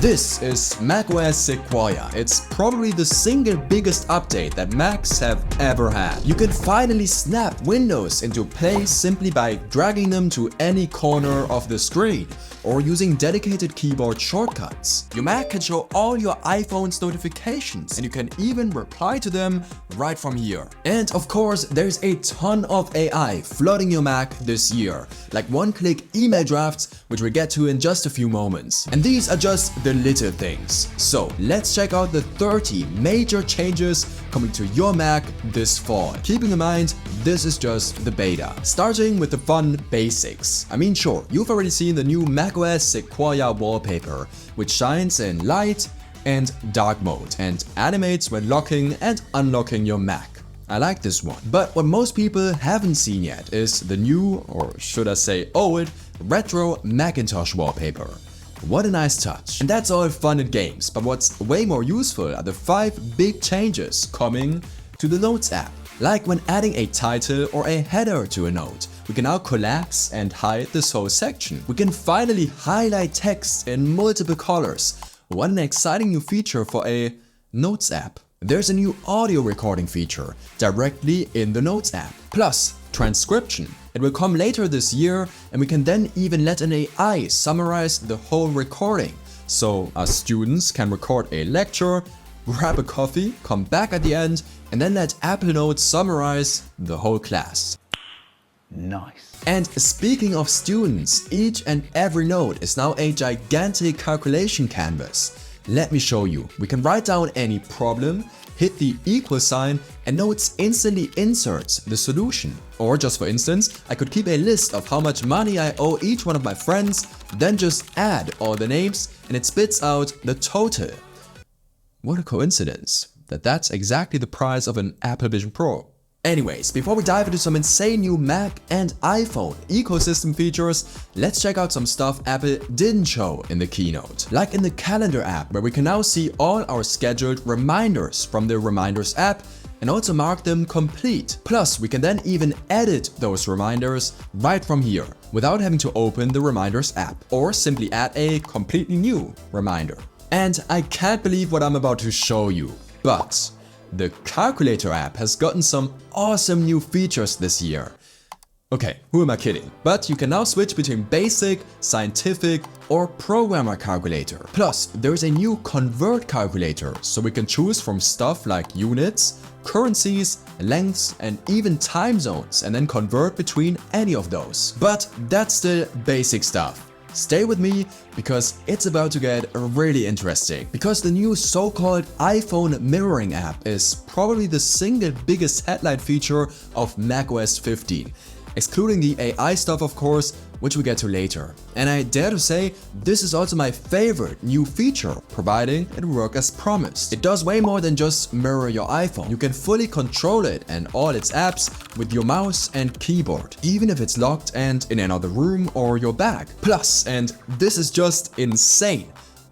This is macOS Sequoia. It's probably the single biggest update that Macs have ever had. You can finally snap windows into place simply by dragging them to any corner of the screen or using dedicated keyboard shortcuts. Your Mac can show all your iPhone's notifications and you can even reply to them right from here. And of course, there's a ton of AI flooding your Mac this year, like one-click email drafts, which we'll get to in just a few moments. And these are just the little things. So let's check out the 30 major changes coming to your Mac this fall. Keeping in mind, this is just the beta. Starting with the fun basics. I mean, sure, you've already seen the new macOS Sequoia wallpaper, which shines in light and dark mode and animates when locking and unlocking your Mac. I like this one. But what most people haven't seen yet is the new, or should I say old, retro Macintosh wallpaper. What a nice touch. And that's all fun and games, but what's way more useful are the 5 big changes coming to the Notes app. Like when adding a title or a header to a note, we can now collapse and hide this whole section. We can finally highlight text in multiple colors. What an exciting new feature for a Notes app. There's a new audio recording feature directly in the Notes app. Plus, transcription. It will come later this year and we can then even let an AI summarize the whole recording. So us students can record a lecture, grab a coffee, come back at the end, and then let Apple Notes summarize the whole class. Nice. And speaking of students, each and every note is now a gigantic calculation canvas. Let me show you. We can write down any problem, hit the equal sign, and Notes instantly inserts the solution. Or just for instance, I could keep a list of how much money I owe each one of my friends, then just add all the names and it spits out the total. What a coincidence that that's exactly the price of an Apple Vision Pro. Anyways, before we dive into some insane new Mac and iPhone ecosystem features, let's check out some stuff Apple didn't show in the keynote. Like in the Calendar app, where we can now see all our scheduled reminders from the Reminders app and also mark them complete. Plus, we can then even edit those reminders right from here without having to open the Reminders app or simply add a completely new reminder. And I can't believe what I'm about to show you, but the Calculator app has gotten some awesome new features this year. Okay, who am I kidding? But you can now switch between basic, scientific, or programmer calculator. Plus, there's a new convert calculator, so we can choose from stuff like units, currencies, lengths, and even time zones, and then convert between any of those. But that's still basic stuff. Stay with me because it's about to get really interesting. Because the new so-called iPhone mirroring app is probably the single biggest headline feature of macOS 15. Excluding the AI stuff of course, which we get to later. And I dare to say, this is also my favorite new feature, providing it works as promised. It does way more than just mirror your iPhone. You can fully control it and all its apps with your mouse and keyboard, even if it's locked and in another room or your bag. Plus, and this is just insane,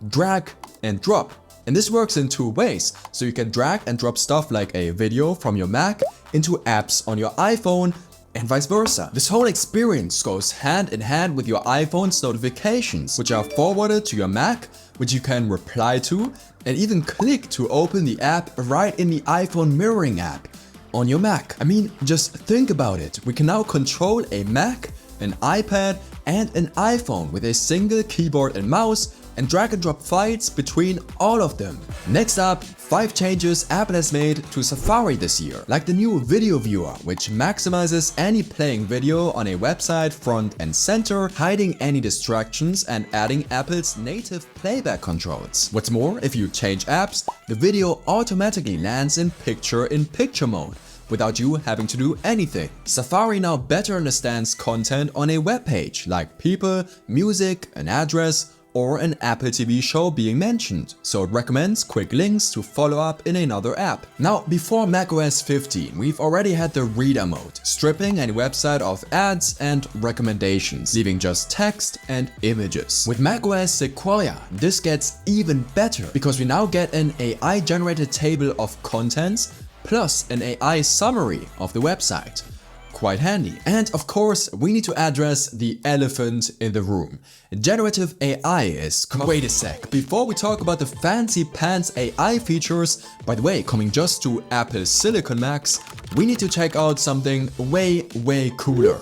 drag and drop. And this works in 2 ways, so you can drag and drop stuff like a video from your Mac into apps on your iPhone, and vice versa. This whole experience goes hand in hand with your iPhone's notifications, which are forwarded to your Mac, which you can reply to and even click to open the app right in the iPhone mirroring app on your Mac. I mean, just think about it. We can now control a Mac, an iPad, and an iPhone with a single keyboard and mouse and drag and drop files between all of them. Next up, 5 changes Apple has made to Safari this year, like the new video viewer, which maximizes any playing video on a website front and center, hiding any distractions and adding Apple's native playback controls. What's more, if you change apps, the video automatically lands in picture-in-picture mode, without you having to do anything. Safari now better understands content on a web page, like people, music, an address, or an Apple TV show being mentioned, so it recommends quick links to follow up in another app. Now, before macOS 15, we've already had the reader mode, stripping any website of ads and recommendations, leaving just text and images. With macOS Sequoia, this gets even better, because we now get an AI-generated table of contents, plus an AI summary of the website. quite handy. And of course, we need to address the elephant in the room. Generative AI is... Wait a sec, before we talk about the fancy pants AI features, by the way, coming just to Apple Silicon Macs, we need to check out something way cooler.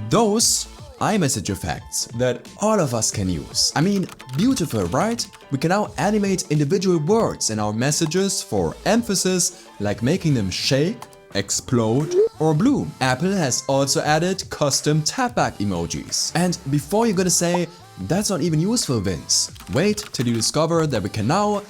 Those iMessage effects that all of us can use. I mean, beautiful, right? We can now animate individual words in our messages for emphasis, like making them shake, explode, or bloom. Apple has also added custom tapback emojis. And before you're gonna say, that's not even useful, Vince, wait till you discover that we can now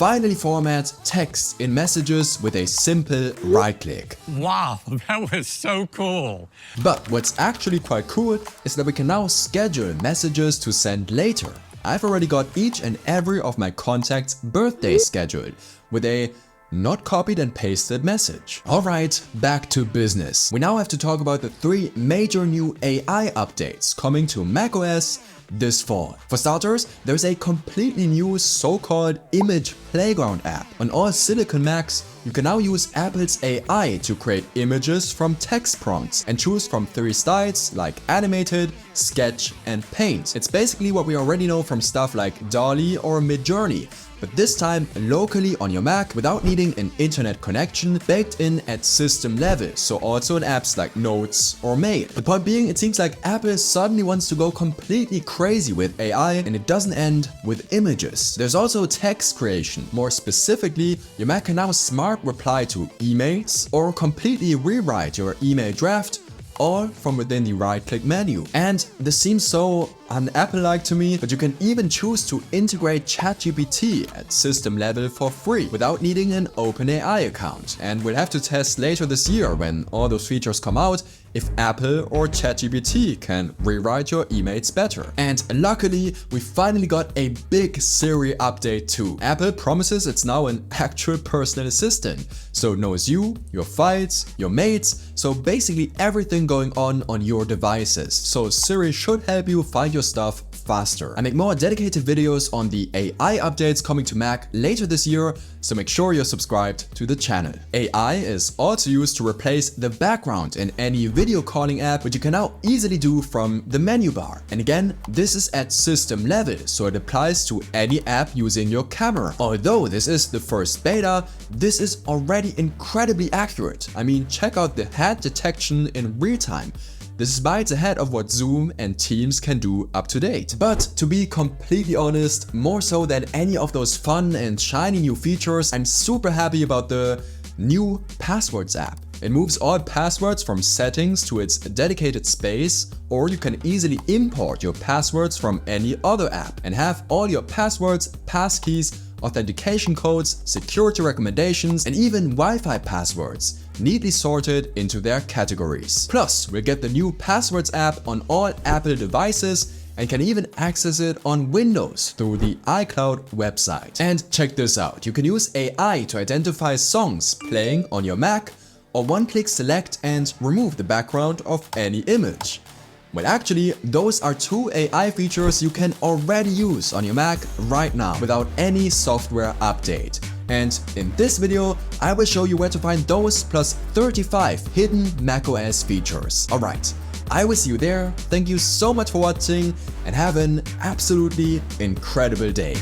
finally format text in messages with a simple right-click. Wow, that was so cool. But what's actually quite cool is that we can now schedule messages to send later. I've already got each and every of my contacts' birthdays scheduled with a not copied and pasted message. Alright, back to business. We now have to talk about the 3 major new AI updates coming to macOS this fall. For starters, there's a completely new so-called image playground app. On all Silicon Macs, you can now use Apple's AI to create images from text prompts and choose from 3 styles like animated, sketch, and paint. It's basically what we already know from stuff like DALL-E or Midjourney, but this time locally on your Mac without needing an internet connection, baked in at system level, so also in apps like Notes or Mail. The point being, it seems like Apple suddenly wants to go completely crazy with AI, and it doesn't end with images. There's also text creation. More specifically, your Mac can now smart reply to emails or completely rewrite your email draft, all from within the right-click menu. And this seems so un-Apple-like to me, but you can even choose to integrate ChatGPT at system level for free without needing an OpenAI account. And we'll have to test later this year when all those features come out if Apple or ChatGPT can rewrite your emails better. And luckily, we finally got a big Siri update too. Apple promises it's now an actual personal assistant, so it knows you, your files, your mates, so basically everything going on your devices. So Siri should help you find your stuff faster. I make more dedicated videos on the AI updates coming to Mac later this year, so make sure you're subscribed to the channel. AI is also used to replace the background in any video calling app, which you can now easily do from the menu bar. And again, this is at system level, so it applies to any app using your camera. Although this is the first beta, this is already incredibly accurate. I mean, check out the head detection in real time. This is bites ahead of what Zoom and Teams can do up to date. But to be completely honest, more so than any of those fun and shiny new features, I'm super happy about the new Passwords app. It moves all passwords from settings to its dedicated space, or you can easily import your passwords from any other app and have all your passwords, passkeys, authentication codes, security recommendations, and even Wi-Fi passwords neatly sorted into their categories. Plus, we'll get the new Passwords app on all Apple devices and can even access it on Windows through the iCloud website. And check this out, you can use AI to identify songs playing on your Mac, or one-click select and remove the background of any image. Well, actually, those are 2 AI features you can already use on your Mac right now without any software update. And in this video, I will show you where to find those plus 35 hidden macOS features. Alright, I will see you there. Thank you so much for watching and have an absolutely incredible day.